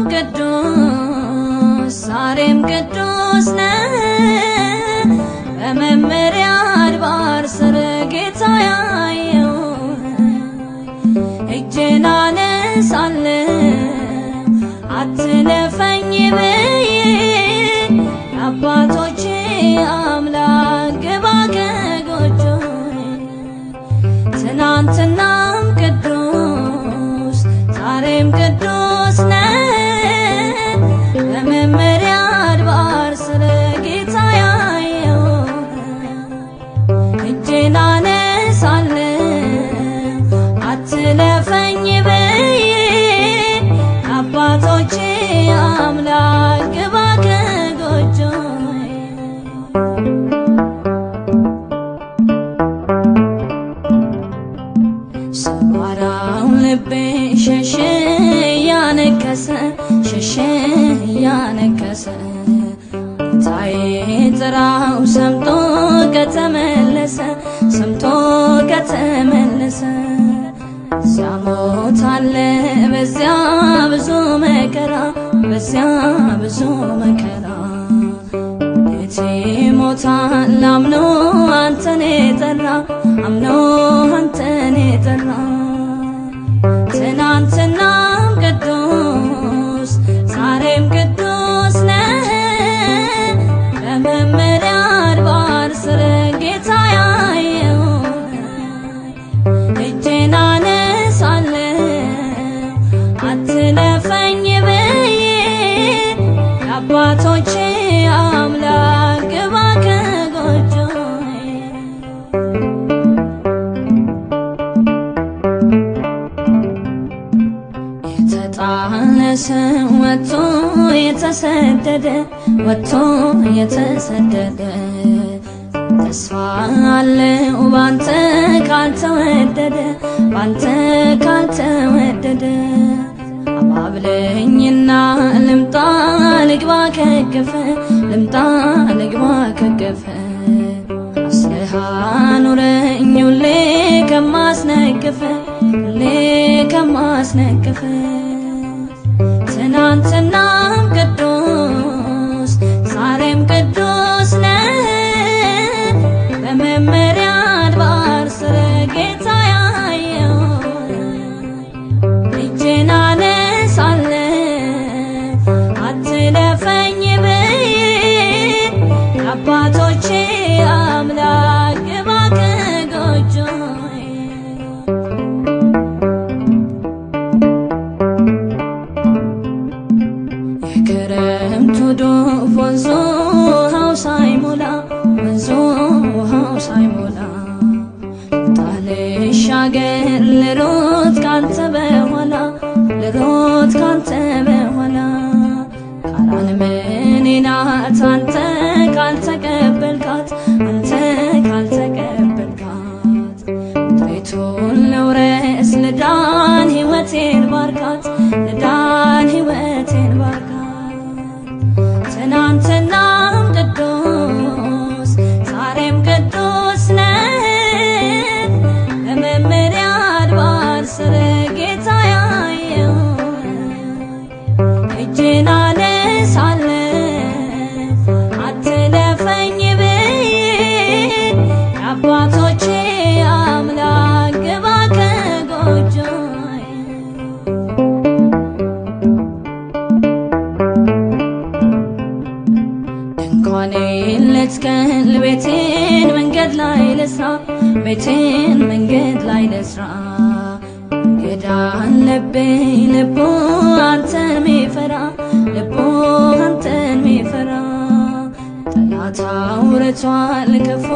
ቅዱስ ዛሬም ቅዱስ ነህ በመመሪያ አድባር ስር ጌታ ያየው እጄን አነሳለሁ አትለፈኝ ብዬ አባቶቼ አምላክ ግባ ከጎጆዬ ትናንትናም ቅዱስ ዛሬም ቅዱስ ነህ በመመሪያ አድባር ስር ጌታ ያየው እጄን አነሳለሁ አትለፈኝ ብዬ አባቶቼ አምላክ ግባ ከጎጆዬ ሰባራው ልቤ ሸሸ እያነከሰ ሸሸ እያነከሰ ጌታዬ ጥራው ሰምቶ ከተመለሰ ሰምቶ ከተመለሰ እዚያ ሞት አለ በዚያ ብዙ መከራ በዚያ ብዙ መከራ እንዴት ሞታል አምኖ አንተን የጠራ አምኖ አንተን የጠራ ትናንትናም ቅዱስ ዛሬም ቅዱስ ነህ በመመሪያ አድባር ስር ጌታ ያየው እጄን አነሳለሁ አትለፈኝ ብዬ አባቶቼ አምላክ ግባ ከጎጆዬ የተጣለ ሰው ወጥቶ የተሰደደ ወጥቶ የተሰደደ ተስፋ አለው ባንተ ካልተወደደ ባንተ ካልተወደደ አባብለኝና ልምጣ ልግባ ከገፈ ልምጣ ልግባ ከገፈ አስረሃ ኑረኝ ሁሌ ከማስነቅፈ ሁሌ ከማስነቅፈ ትናንትናም ቅዱስ ዛሬም ቅዱስ ነህ በመመሪያ አድባር ስር ጌታ ያየው እጄን አነሳለሁ አትለፈኝ ብዬ አባቶቼ አምላክ ግባ ከጎጆዬ የክረምቱ ዶፍ ወንዙ ውሃው ሳይሞላ ወንዙ ውሃው ሳይሞላ ልሻገር ልሮጥ ካንተ በኋላ ልሮጥ ካንተ በኋላ ቃራን ምኔ ናት አንተ ካልተቀበልካት አንተ ካልተቀበልካት ምድሪቱን ልውረስ ልዳን ሕይወቴን ባርካት ልዳን ሕይወቴን ባርካት ትናንትናም ቅዱስ ዛሬም ቅዱስ ነህ በመመሪያ አድባር ስር ጌታ ያየው እጄን አነሳለሁ አትለፈኝ ብዬ አባቶቼ አምላክ ግባ ከጎጆዬ ድንኳኔን ልትከል ቤቴን መንገድ ላይ ልስራ ቤቴን መንገድ ላይ ልስራ እንግዳ አለብኝ ልቡ አንተን ሚፈራ ልቡ አንተን ሚፈራ ጠላት አውርቷል ክፉ